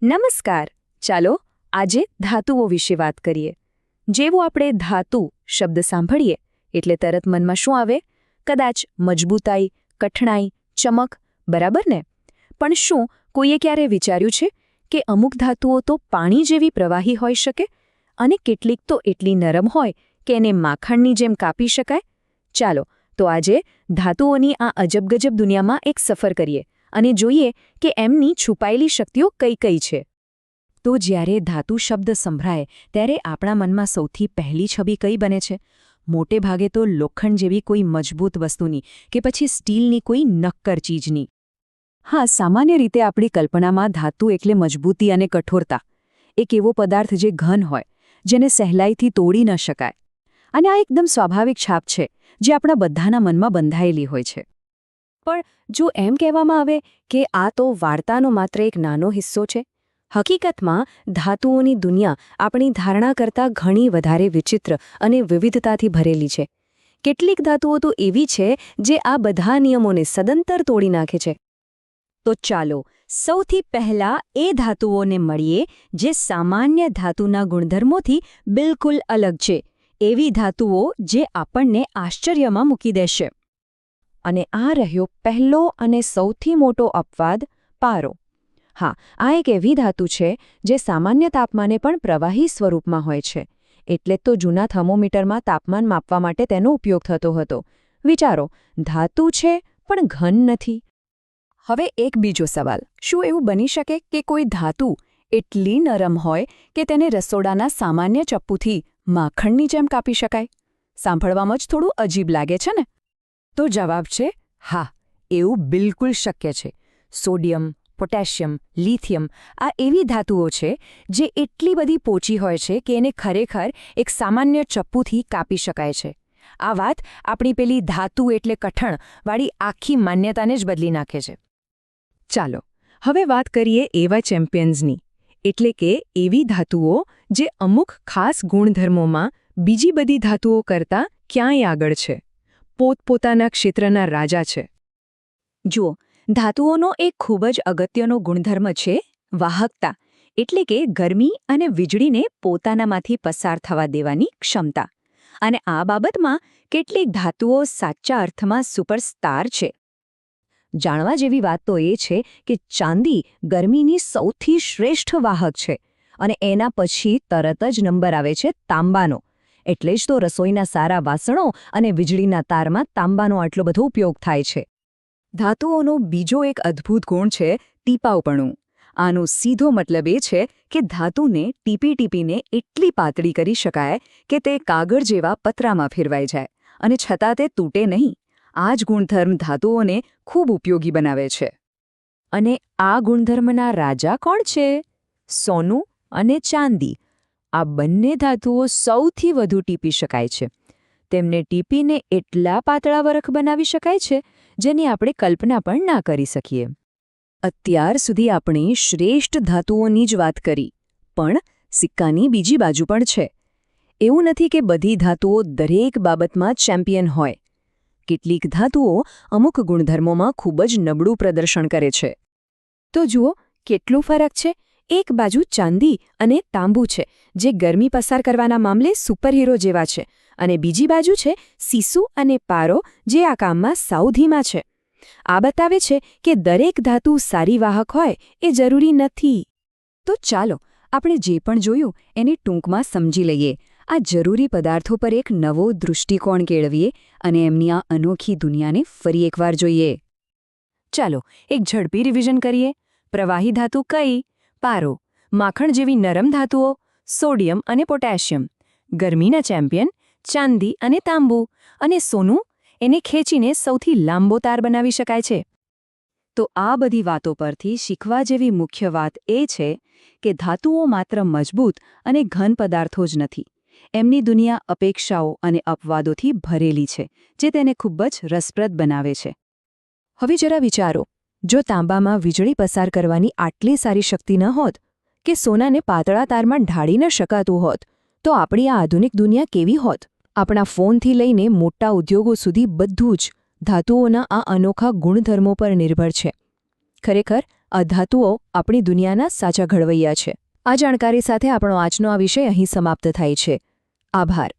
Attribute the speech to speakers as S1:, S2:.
S1: નમસ્કાર. ચાલો આજે ધાતુઓ વિશે વાત કરીએ. જેવું આપણે ધાતુ શબ્દ સાંભળીએ એટલે તરત મનમાં શું આવે? કદાચ મજબૂતાઈ, કઠણાઈ, ચમક, બરાબર ને? પણ શું કોઈએ ક્યારે વિચાર્યું છે કે અમુક ધાતુઓ તો પાણી જેવી પ્રવાહી હોઈ શકે અને કેટલીક તો એટલી નરમ હોય કે એને માખણની જેમ કાપી શકાય? ચાલો તો આજે ધાતુઓની આ અજબગજબ દુનિયામાં એક સફર કરીએ અને જોઈએ કે એમની છુપાયેલી શક્તિઓ કઈ કઈ છે. તો જ્યારે ધાતુ શબ્દ સંભળાય ત્યારે આપણા મનમાં સૌથી પહેલી છબી કઈ બને છે? મોટે ભાગે તો લોખંડ જેવી કોઈ મજબૂત વસ્તુની કે પછી સ્ટીલની કોઈ નક્કર ચીજની. હા, સામાન્ય રીતે આપણી કલ્પનામાં ધાતુ એટલે મજબૂતી અને કઠોરતા. એક એવો પદાર્થ જે ઘન હોય, જેને સહેલાઈથી તોડી ન શકાય. અને આ એકદમ સ્વાભાવિક છાપ છે જે આપણા બધાના મનમાં બંધાયેલી હોય છે. પણ જો એમ કહેવામાં આવે કે આ તો વાર્તાનો માત્ર એક નાનો હિસ્સો છે, હકીકતમાં ધાતુઓની દુનિયા આપણી ધારણા કરતાં ઘણી વધારે વિચિત્ર અને વિવિધતાથી ભરેલી છે. કેટલીક ધાતુઓ તો એવી છે જે આ બધા નિયમોને સદંતર તોડી નાખે છે. તો ચાલો સૌથી પહેલા એ ધાતુઓને મળીએ જે સામાન્ય ધાતુના ગુણધર્મોથી બિલકુલ અલગ છે. એવી ધાતુઓ જે આપણને આશ્ચર્યમાં મૂકી દેશે. અને આ રહ્યો પહેલો અને સૌથી મોટો અપવાદ, પારો. હા, આ એક એવી ધાતુ છે જે સામાન્ય તાપમાને પણ પ્રવાહી સ્વરૂપમાં હોય છે. એટલે તો જૂના થર્મોમીટરમાં તાપમાન માપવા માટે તેનો ઉપયોગ થતો હતો. વિચારો, ધાતુ છે પણ ઘન નથી. હવે એક બીજો સવાલ, શું એવું બની શકે કે કોઈ ધાતુ એટલી નરમ હોય કે તેને રસોડાના સામાન્ય ચપ્પુથી માખણની જેમ કાપી શકાય? સાંભળવામાં જ થોડું અજીબ લાગે છે ને? તો જવાબ છે હા, એવું બિલકુલ શક્ય છે. સોડિયમ, પોટેશિયમ, લિથિયમ આ એવી ધાતુઓ છે જે એટલી બધી પોચી હોય છે કે એને ખરેખર એક સામાન્ય ચપ્પુથી કાપી શકાય છે. આ વાત આપણી પેલી ધાતુ એટલે કઠણ વાળી આખી માન્યતાને જ બદલી નાખે છે. ચાલો હવે વાત કરીએ એવા ચેમ્પિયન્સની, એટલે કે એવી ધાતુઓ જે અમુક ખાસ ગુણધર્મોમાં બીજી બધી ધાતુઓ કરતાં ક્યાંય આગળ છે, પોતપોતાના ક્ષેત્રના રાજા છે. જુઓ, ધાતુઓનો એક ખૂબ જ અગત્યનો ગુણધર્મ છે વાહકતા, એટલે કે ગરમી અને વીજળીને પોતાનામાંથી પસાર થવા દેવાની ક્ષમતા. અને આ બાબતમાં કેટલીક ધાતુઓ સાચા અર્થમાં સુપરસ્ટાર છે. જાણવા જેવી વાત તો એ છે કે ચાંદી ગરમીની સૌથી શ્રેષ્ઠ વાહક છે અને એના પછી તરત જ નંબર આવે છે તાંબાનો. એટલે જ તો રસોઈના સારા વાસણો અને વીજળીના તારમાં તાંબાનો આટલો બધો ઉપયોગ થાય છે. ધાતુઓનો બીજો એક અદ્ભુત ગુણ છે ટીપાઉપણું. આનો સીધો મતલબ એ છે કે ધાતુને ટીપી ટીપીને એટલી પાતળી કરી શકાય કે તે કાગળ જેવા પતરામાં ફેરવાઈ જાય અને છતાં તે તૂટે નહીં. આ જ ગુણધર્મ ધાતુઓને ખૂબ ઉપયોગી બનાવે છે. અને આ ગુણધર્મના રાજા કોણ છે? સોનું અને ચાંદી. આ બંને ધાતુઓ સૌથી વધુ ટીપી શકાય છે. તેમને ટીપીને એટલા પાતળા વરખ બનાવી શકાય છે જેની આપણે કલ્પના પણ ના કરી શકીએ. અત્યાર સુધી આપણે શ્રેષ્ઠ ધાતુઓની જ વાત કરી, પણ સિક્કાની બીજી બાજુ પણ છે. એવું નથી કે બધી ધાતુઓ દરેક બાબતમાં ચેમ્પિયન હોય. કેટલીક ધાતુઓ અમુક ગુણધર્મોમાં ખૂબ જ નબળું પ્રદર્શન કરે છે. તો જુઓ કેટલો ફરક છે. એક બાજુ ચાંદી અને તાંબુ છે જે ગરમી પસાર કરવાના મામલે સુપરહીરો જેવા છે, અને બીજી બાજુ છે સીસુ અને પારો જે આ કામમાં સાવ ધીમા છે. આ બતાવે છે કે દરેક ધાતુ સારી વાહક હોય એ જરૂરી નથી. તો ચાલો આપણે જે પણ જોયું એને ટૂંકમાં સમજી લઈએ. આ જરૂરી પદાર્થો પર એક નવો દૃષ્ટિકોણ કેળવીએ અને એમની આ અનોખી દુનિયાને ફરી એકવાર જોઈએ. ચાલો એક ઝડપી રિવિઝન કરીએ. પ્રવાહી ધાતુ કઈ? પારો. માખણ જેવી નરમ ધાતુઓ? સોડિયમ અને પોટેશિયમ. ગરમીના ચેમ્પિયન? ચાંદી અને તાંબુ. અને સોનું? એને ખેંચીને સૌથી લાંબો તાર બનાવી શકાય છે. તો આ બધી વાતો પરથી શીખવા જેવી મુખ્ય વાત એ છે કે ધાતુઓ માત્ર મજબૂત અને ઘન પદાર્થો જ નથી. એમની દુનિયા અપેક્ષાઓ અને અપવાદોથી ભરેલી છે, જે તેને ખૂબ જ રસપ્રદ બનાવે છે. હવે જરા વિચારો, જો તાંબામાં વીજળી પસાર કરવાની આટલી સારી શક્તિ ન હોત, કે સોનાને પાતળા તારમાં ઢાળી ન શકાતું હોત, તો આપણી આ આધુનિક દુનિયા કેવી હોત? આપણા ફોનથી લઈને મોટા ઉદ્યોગો સુધી બધું જ ધાતુઓના આ અનોખા ગુણધર્મો પર નિર્ભર છે. ખરેખર આ ધાતુઓ આપણી દુનિયાના સાચા ઘડવૈયા છે. આ જાણકારી સાથે આપણો આજનો આ વિષય અહીં સમાપ્ત થાય છે. આભાર.